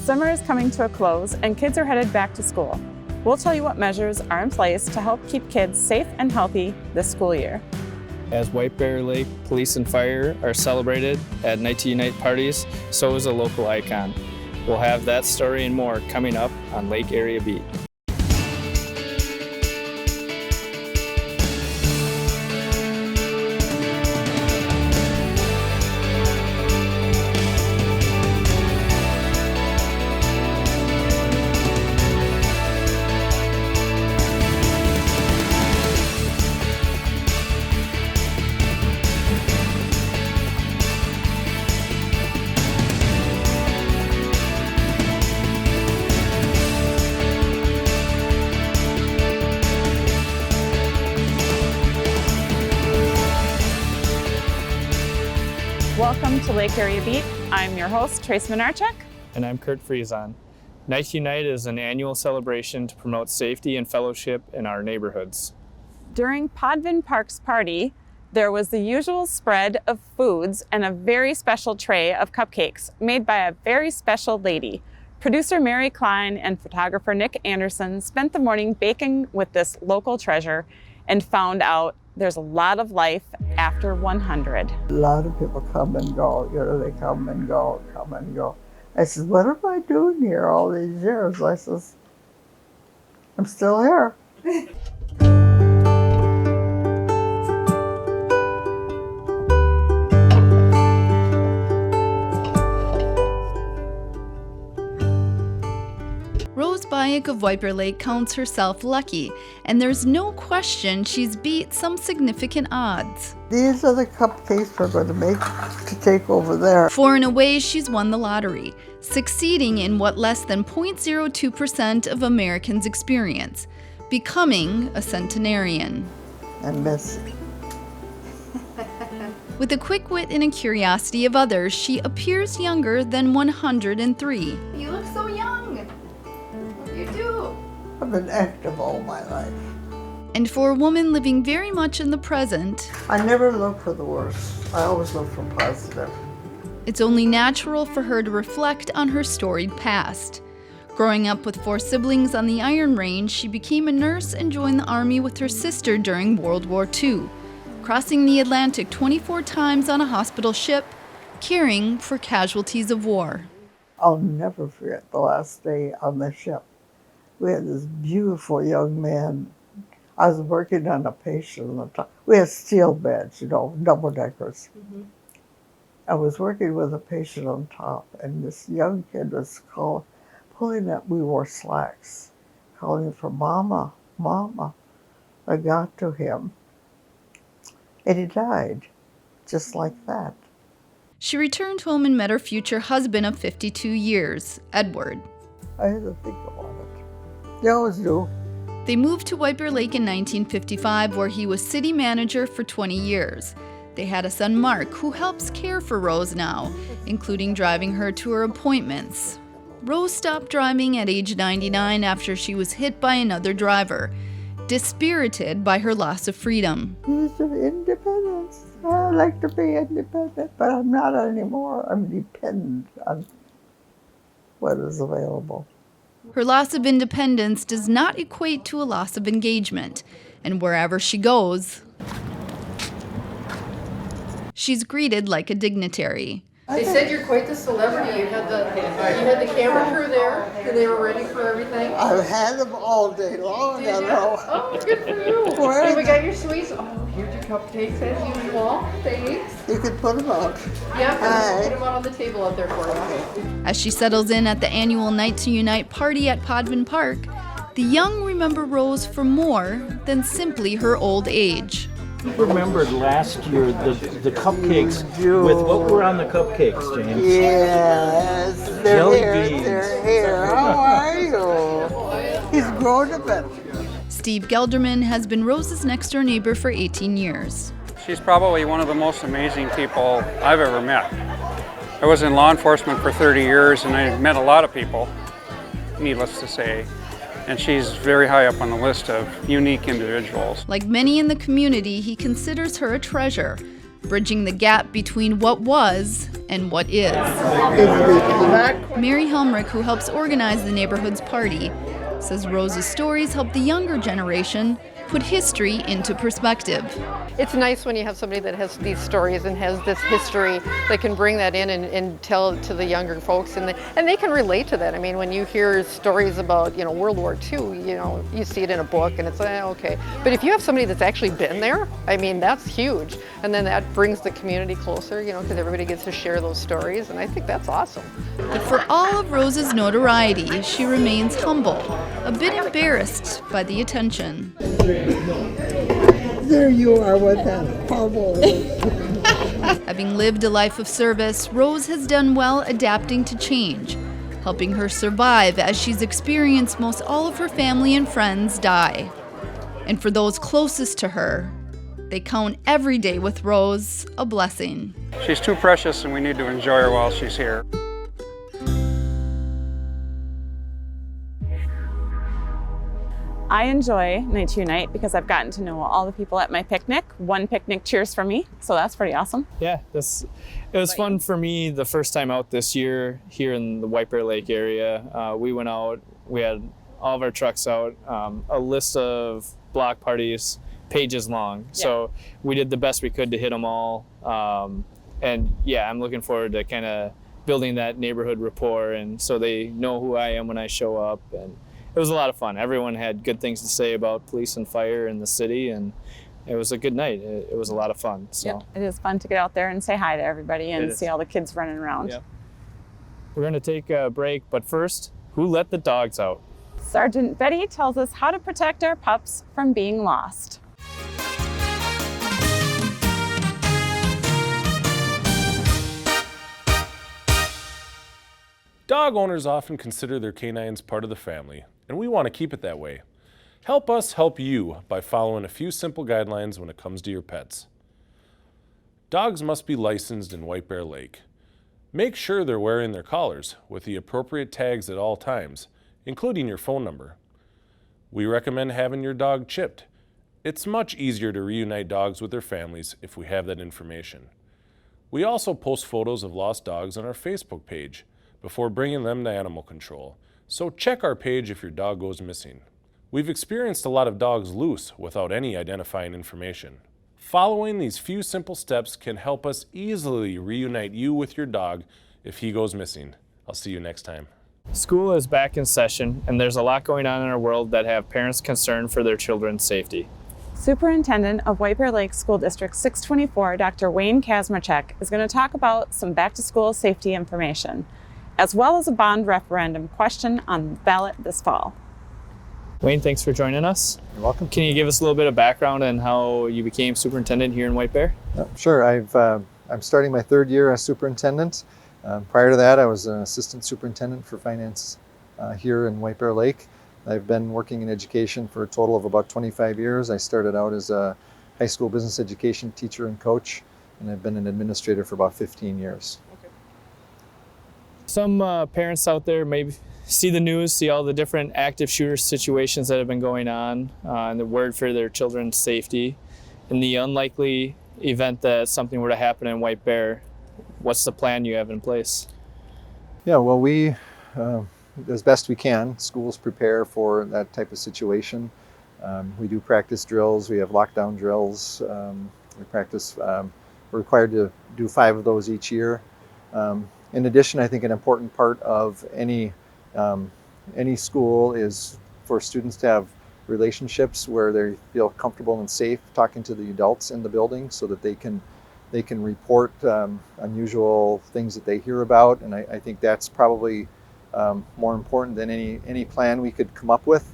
Summer is coming to a close and kids are headed back to school. We'll tell you what measures are in place to help keep kids safe and healthy this school year. As White Bear Lake Police and Fire are celebrated at Night to Unite parties, so is a local icon. We'll have that story and more coming up on Lake Area Beat. Welcome to Lake Area Beat. I'm your host, Trace Minarchuk. And I'm Kurt Friesen. Night to Unite is an annual celebration to promote safety and fellowship in our neighborhoods. During Podvin Park's party, there was the usual spread of foods and a very special tray of cupcakes made by a very special lady. Producer Mary Klein and photographer Nick Anderson spent the morning baking with this local treasure and found out there's a lot of life after 100. A lot of people come and go, they come and go, come and go. I said, what am I doing here all these years? I says, I'm still here. Rose Bayek of White Bear Lake counts herself lucky, and there's no question she's beat some significant odds. These are the cupcakes we're going to make to take over there. For in a way, she's won the lottery, succeeding in what less than 0.02% of Americans experience, becoming a centenarian. And Missy. With a quick wit and a curiosity of others, she appears younger than 103. You look so young. You do. I've been active all my life. And for a woman living very much in the present, I never look for the worst. I always look for positive. it's only natural for her to reflect on her storied past. Growing up with 4 siblings on the Iron Range, she became a nurse and joined the Army with her sister during World War II, crossing the Atlantic 24 times on a hospital ship, caring for casualties of war. I'll never forget the last day on the ship. We had this beautiful young man. I was working on a patient on the top. We had steel beds, double deckers. Mm-hmm. I was working with a patient on top, and this young kid was pulling at, we wore slacks, calling for Mama, Mama. I got to him, and he died, just like that. She returned home and met her future husband of 52 years, Edward. I had to think about it. You always do. They moved to White Bear Lake in 1955, where he was city manager for 20 years. They had a son, Mark, who helps care for Rose now, including driving her to her appointments. Rose stopped driving at age 99 after she was hit by another driver, dispirited by her loss of freedom. Independence. I like to be independent, but I'm not anymore. I'm dependent on what is available. Her loss of independence does not equate to a loss of engagement, and wherever she goes, she's greeted like a dignitary. They said you're quite the celebrity. You had the camera crew there, and they were ready for everything. I've had them all day long. Did you? Oh, good for you. And we got your sweets. Oh, here's your cupcakes as usual. Thanks. You could put them out. Yep, put them out on the table out there for you. As she settles in at the annual Night to Unite party at Podvin Park, the young remember Rose for more than simply her old age. Remembered last year the cupcakes with what were on the cupcakes, James? Yes, they're Jelly here. beans. They're here. How are you? He's grown a bit. Steve Gelderman has been Rose's next-door neighbor for 18 years. She's probably one of the most amazing people I've ever met. I was in law enforcement for 30 years and I met a lot of people, needless to say. And she's very high up on the list of unique individuals. Like many in the community, he considers her a treasure, bridging the gap between what was and what is. Mary Helmrich, who helps organize the neighborhood's party, says Rose's stories help the younger generation put history into perspective. It's nice when you have somebody that has these stories and has this history that can bring that in and tell it to the younger folks, and they can relate to that. I mean, when you hear stories about, World War II, you see it in a book and it's like, okay. But if you have somebody that's actually been there, I mean, that's huge. And then that brings the community closer, because everybody gets to share those stories, and I think that's awesome. But for all of Rose's notoriety, she remains humble, a bit embarrassed by the attention. There you are with that horrible. Having lived a life of service, Rose has done well adapting to change, helping her survive as she's experienced most all of her family and friends die. And for those closest to her, they count every day with Rose a blessing. She's too precious and we need to enjoy her while she's here. I enjoy Night to Unite because I've gotten to know all the people at my picnic. One picnic cheers for me, so that's pretty awesome. Yeah, it was fun for me the first time out this year here in the White Bear Lake area. We went out, we had all of our trucks out, a list of block parties, pages long. Yeah. So we did the best we could to hit them all. And yeah, I'm looking forward to kind of building that neighborhood rapport, and so they know who I am when I show up. And it was a lot of fun. Everyone had good things to say about police and fire in the city, and it was a good night. It was a lot of fun. So yep. It is fun to get out there and say hi to everybody and see all the kids running around. Yep. We're going to take a break, but first, who let the dogs out? Sergeant Betty tells us how to protect our pups from being lost. Dog owners often consider their canines part of the family, and we want to keep it that way. Help us help you by following a few simple guidelines when it comes to your pets. Dogs must be licensed in White Bear Lake. Make sure they're wearing their collars with the appropriate tags at all times, including your phone number. We recommend having your dog chipped. It's much easier to reunite dogs with their families if we have that information. We also post photos of lost dogs on our Facebook page before bringing them to animal control, so check our page if your dog goes missing. We've experienced a lot of dogs loose without any identifying information. Following these few simple steps can help us easily reunite you with your dog if he goes missing. I'll see you next time. School is back in session, and there's a lot going on in our world that have parents concerned for their children's safety. Superintendent of White Bear Lake School District 624, Dr. Wayne Kazmarchek, is going to talk about some back-to-school safety information, as well as a bond referendum question on the ballot this fall. Wayne, thanks for joining us. You're welcome. Can you give us a little bit of background on how you became superintendent here in White Bear? Sure. I'm starting my third year as superintendent. Prior to that, I was an assistant superintendent for finance here in White Bear Lake. I've been working in education for a total of about 25 years. I started out as a high school business education teacher and coach, and I've been an administrator for about 15 years. Some parents out there maybe see the news, see all the different active shooter situations that have been going on, and the word for their children's safety. In the unlikely event that something were to happen in White Bear, what's the plan you have in place? Yeah, well, we, as best we can, schools prepare for that type of situation. We do practice drills, we have lockdown drills. We're required to do 5 of those each year. In addition, I think an important part of any school is for students to have relationships where they feel comfortable and safe talking to the adults in the building, so that they can report unusual things that they hear about. And I think that's probably more important than any plan we could come up with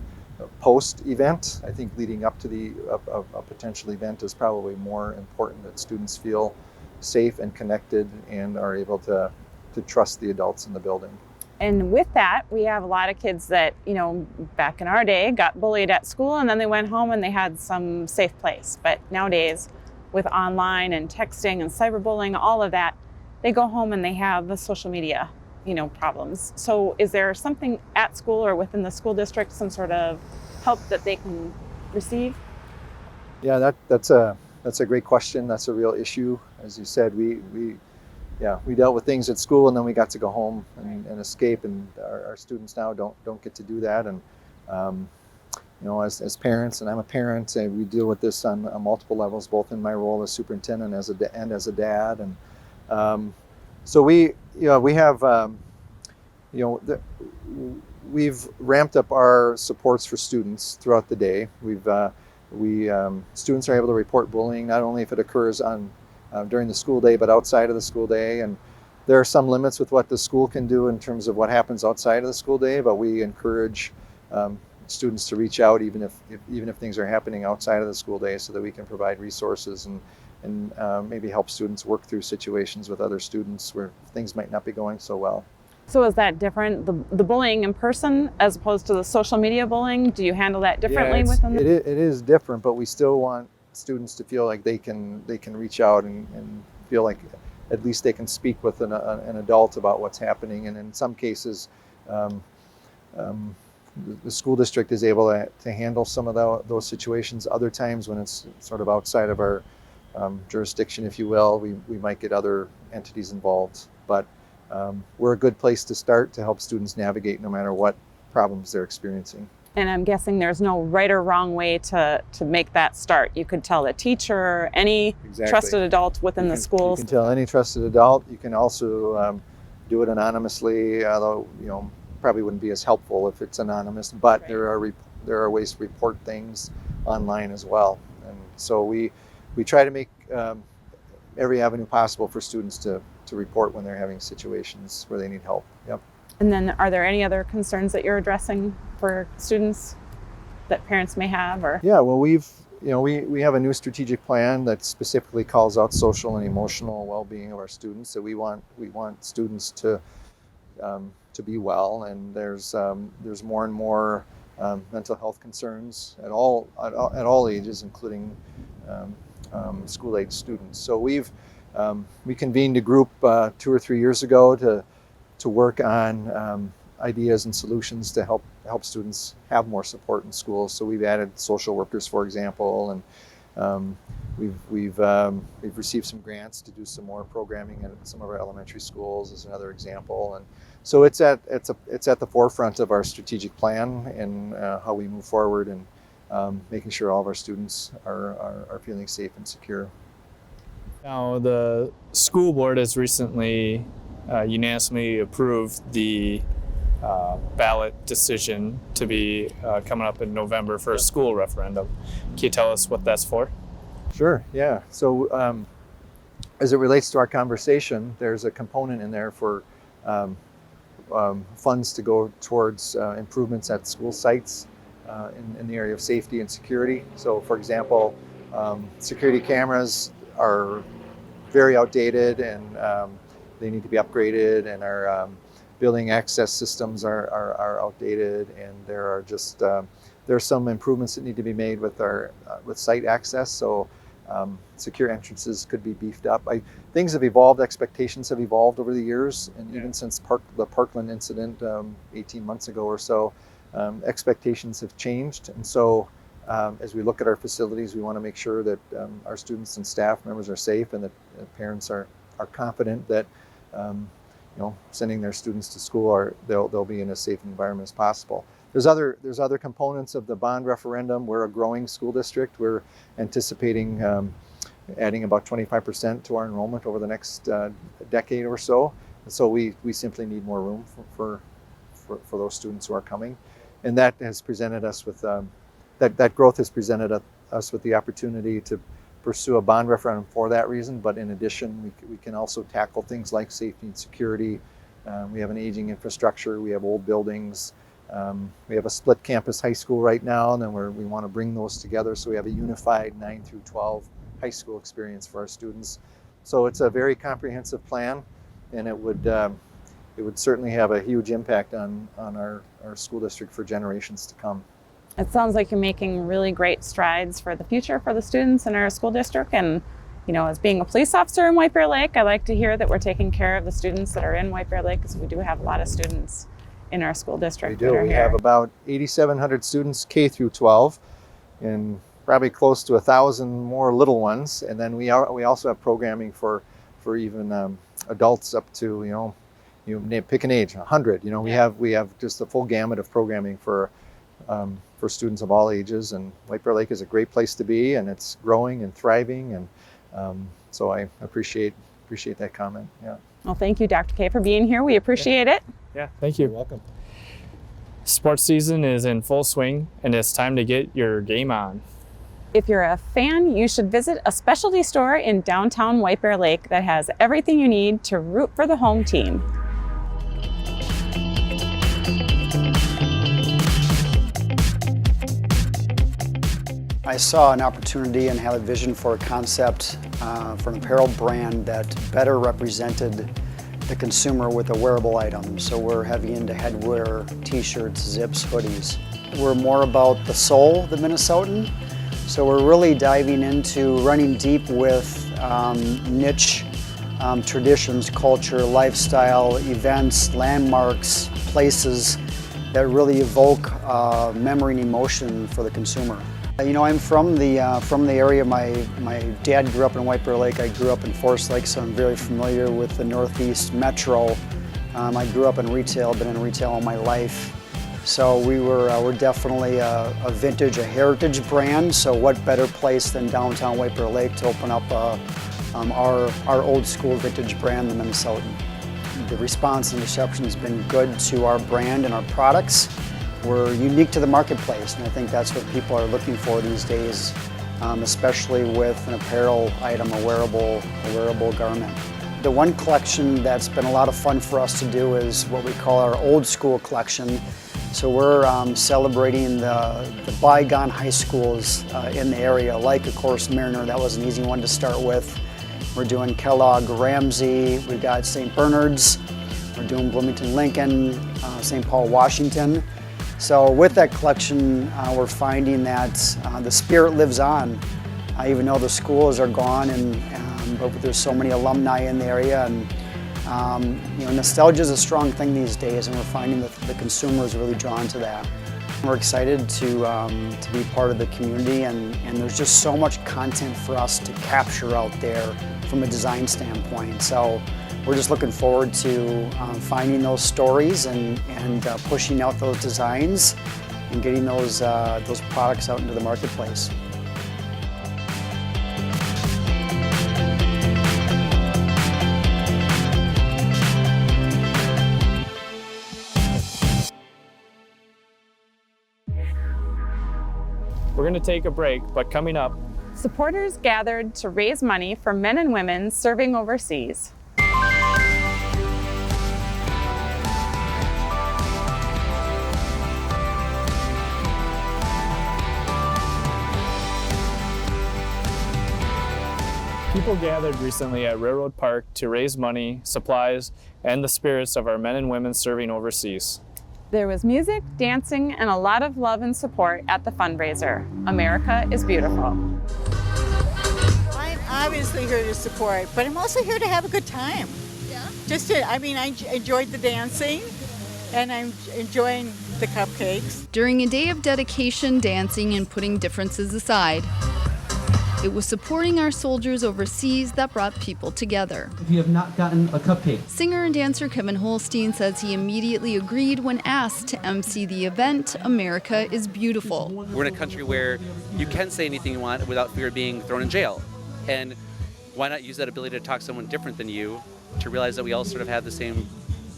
post-event. I think leading up to a potential event is probably more important, that students feel safe and connected and are able to trust the adults in the building. And with that, we have a lot of kids that, back in our day got bullied at school and then they went home and they had some safe place. But nowadays, with online and texting and cyberbullying, all of that, they go home and they have the social media, problems. So is there something at school or within the school district, some sort of help that they can receive? Yeah, that's a that's a great question. That's a real issue. As you said, we dealt with things at school, and then we got to go home and escape, and our students now don't get to do that. And as parents, and I'm a parent, we deal with this on multiple levels, both in my role as superintendent and as a dad. And so we have we've ramped up our supports for students throughout the day. Students are able to report bullying not only if it occurs during the school day, but outside of the school day. And there are some limits with what the school can do in terms of what happens outside of the school day, but we encourage students to reach out even if things are happening outside of the school day, so that we can provide resources and maybe help students work through situations with other students where things might not be going so well. So is that different, the bullying in person as opposed to the social media bullying? Do you handle that differently within the... It is different, but we still want students to feel like they can reach out and feel like at least they can speak with an adult about what's happening. And in some cases, the school district is able to handle some of those situations. Other times, when it's sort of outside of our jurisdiction, if you will, we might get other entities involved. But we're a good place to start to help students navigate no matter what problems they're experiencing. And I'm guessing there's no right or wrong way to make that start. You could tell a teacher, any trusted adult within the school. You can tell any trusted adult. You can also do it anonymously, although probably wouldn't be as helpful if it's anonymous. But there are ways to report things online as well. And so we try to make every avenue possible for students to report when they're having situations where they need help. Yep. And then are there any other concerns that you're addressing for students that parents may have? Or yeah, well, we have a new strategic plan that specifically calls out social and emotional well-being of our students. So we want students to be well, and there's more and more mental health concerns at all ages, including school-age students. So we convened a group 2 or 3 years ago to work on ideas and solutions to help students have more support in schools. So we've added social workers, for example, and we've received some grants to do some more programming at some of our elementary schools, as another example. And so it's at the forefront of our strategic plan and how we move forward, and making sure all of our students are feeling safe and secure. Now, the school board has recently unanimously approved the ballot decision to be coming up in November for a school referendum. Can you tell us what that's for? Sure, yeah. So as it relates to our conversation, there's a component in there for funds to go towards improvements at school sites in the area of safety and security. So for example, security cameras are very outdated, and they need to be upgraded, and our building access systems are outdated, and there are some improvements that need to be made with site access. So secure entrances could be beefed up. Things have evolved, expectations have evolved over the years, and even since the Parkland incident 18 months ago or so, expectations have changed. And so as we look at our facilities, we want to make sure that our students and staff members are safe, and that parents are confident that sending their students to school they'll be in as safe an environment as possible. There's other components of the bond referendum. We're a growing school district. We're anticipating adding about 25% to our enrollment over the next decade or so. And so we simply need more room for those students who are coming, and that has presented us with that growth has presented us with the opportunity to pursue a bond referendum for that reason. But in addition, we can also tackle things like safety and security. We have an aging infrastructure. We have old buildings. We have a split campus high school right now, and then we want to bring those together so we have a unified 9 through 12 high school experience for our students. So it's a very comprehensive plan, and it would certainly have a huge impact on our school district for generations to come. It sounds like you're making really great strides for the future for the students in our school district. And as being a police officer in White Bear Lake, I like to hear that we're taking care of the students that are in White Bear Lake, because we do have a lot of students in our school district. We do. We have about 8,700 students K through 12, and probably close to 1,000 more little ones, and then we also have programming for even adults up to you pick an age, 100. We have just a full gamut of programming for students of all ages, and White Bear Lake is a great place to be, and it's growing and thriving, and so I appreciate that comment. Yeah. Well, thank you, Dr. K, for being here. We appreciate it. Yeah, thank you. You're welcome. Sports season is in full swing, and it's time to get your game on. If you're a fan, you should visit a specialty store in downtown White Bear Lake that has everything you need to root for the home team. I saw an opportunity and had a vision for a concept for an apparel brand that better represented the consumer with a wearable item. So we're heavy into headwear, t-shirts, zips, hoodies. We're more about the soul, the Minnesotan. So we're really diving into running deep with niche traditions, culture, lifestyle, events, landmarks, places that really evoke memory and emotion for the consumer. I'm from the area. My dad grew up in White Bear Lake. I grew up in Forest Lake, so I'm very familiar with the Northeast Metro. I grew up in retail, been in retail all my life. So we're definitely a vintage, a heritage brand. So what better place than downtown White Bear Lake to open up our old school vintage brand, the Minnesotan. The response and reception has been good to our brand and our products. We're unique to the marketplace, and I think that's what people are looking for these days, especially with an apparel item, a wearable garment. The one collection that's been a lot of fun for us to do is what we call our old school collection. So we're celebrating the bygone high schools in the area, like of course Mariner. That was an easy one to start with. We're doing Kellogg, Ramsey, we've got St. Bernard's, we're doing Bloomington Lincoln, St. Paul, Washington. So with that collection, we're finding that the spirit lives on, even though the schools are gone, but there's so many alumni in the area, and nostalgia is a strong thing these days, and we're finding that the consumer is really drawn to that. We're excited to be part of the community, and there's just so much content for us to capture out there from a design standpoint. So we're just looking forward to finding those stories and pushing out those designs and getting those products out into the marketplace. We're going to take a break, but coming up, Supporters gathered to raise money for men and women serving overseas. people gathered recently at Railroad Park to raise money, supplies, and the spirits of our men and women serving overseas. There was music, dancing, and a lot of love and support at the fundraiser. America is beautiful. I'm obviously here to support, but I'm also here to have a good time. Yeah. I enjoyed the dancing, and I'm enjoying the cupcakes. During a day of dedication, dancing, and putting differences aside, it was supporting our soldiers overseas that brought people together. If you have not gotten a cupcake. Singer and dancer Kevin Holstein says he immediately agreed when asked to MC the event, America is Beautiful. We're in a country where you can say anything you want without fear of being thrown in jail. And why not use that ability to talk to someone different than you to realize that we all sort of have the same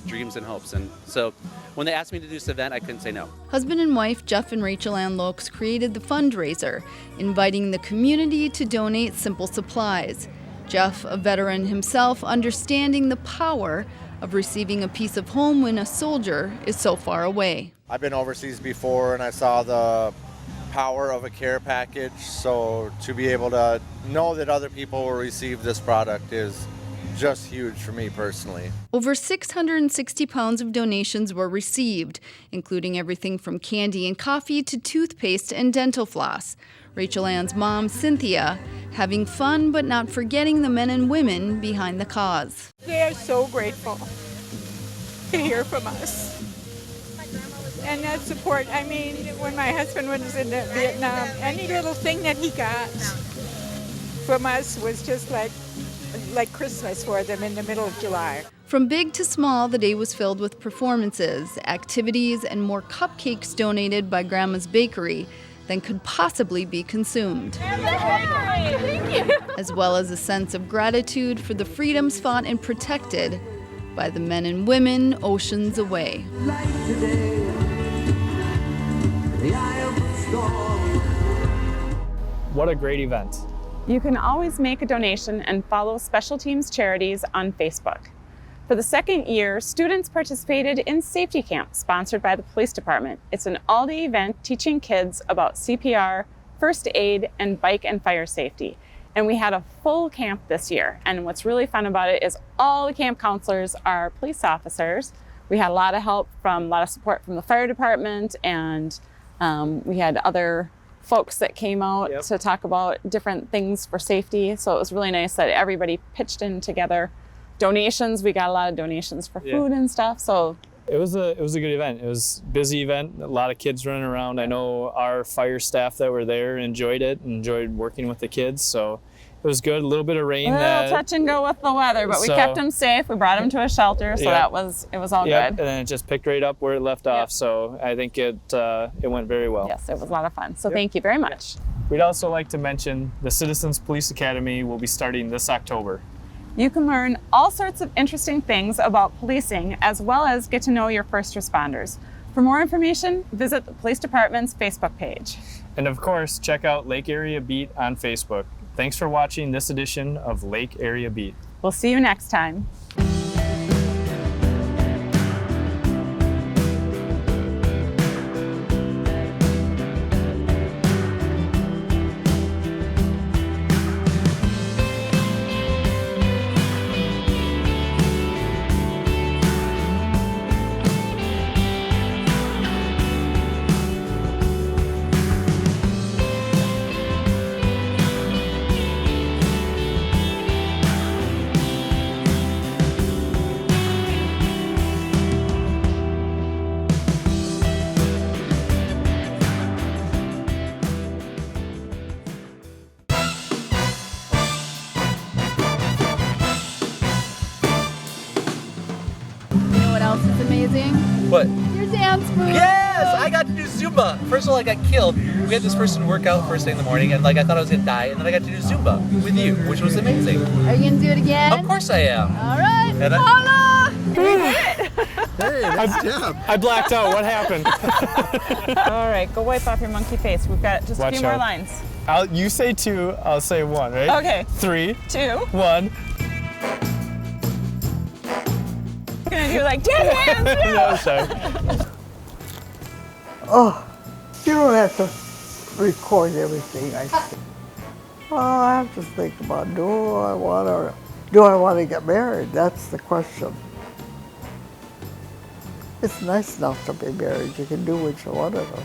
dreams and hopes. And so when they asked me to do this event, I couldn't say no. Husband and wife Jeff and Rachel Ann Lokes created the fundraiser, inviting the community to donate simple supplies. Jeff, a veteran himself, understanding the power of receiving a piece of home when a soldier is so far away. I've been overseas before and I saw the power of a care package, so to be able to know that other people will receive this product is just huge for me personally. Over 660 pounds of donations were received, including everything from candy and coffee to toothpaste and dental floss. Rachel Ann's mom, Cynthia, having fun but not forgetting the men and women behind the cause. They are so grateful to hear from us. and that support. I mean, when my husband was in Vietnam, any little thing that he got from us was just like Christmas for them in the middle of July. From big to small, the day was filled with performances, activities, and more cupcakes donated by Grandma's Bakery than could possibly be consumed. As well as a sense of gratitude for the freedoms fought and protected by the men and women oceans away. What a great event. You can always make a donation and follow Special Teams Charities on Facebook. For the second year, students participated in Safety Camp, sponsored by the police department. It's an all-day event teaching kids about CPR, first aid, and bike and fire safety. And we had a full camp this year. And what's really fun about it is all the camp counselors are police officers. We had a lot of help a lot of support from the fire department, and we had other folks that came out to talk about different things for safety. So it was really nice that everybody pitched in together. Donations, we got a lot of donations for food and stuff. So it was a good event. It was a busy event, a lot of kids running around. I know our fire staff that were there enjoyed it, enjoyed working with the kids. So it was good. A little bit of rain. A little touch and go with the weather, but we kept them safe. We brought them to a shelter, so it was all good. And then it just picked right up where it left off. So I think it went very well. Yes, it was a lot of fun. So thank you very much. We'd also like to mention the Citizens Police Academy will be starting this October. You can learn all sorts of interesting things about policing, as well as get to know your first responders. For more information, visit the police department's Facebook page. And of course, check out Lake Area Beat on Facebook. Thanks for watching this edition of Lake Area Beat. We'll see you next time. Amazing. What? Your dance move. Yes, I got to do Zumba. First of all, I got killed. We had this person work out first thing in the morning, and I thought I was gonna die, and then I got to do Zumba with you, which was amazing. Are you gonna do it again? Of course I am. All right. And Holla! Hey, nice job. I blacked out. What happened? All right, go wipe off your monkey face. We've got just a few more lines. You say 2, I'll say 1, right? Okay. 3, 2, 1. We're gonna do like 10 hands. No, sorry. Oh, you don't have to record everything I say. Oh, I have to think about, do I want to get married? That's the question. It's nice enough to be married. You can do what you want to do.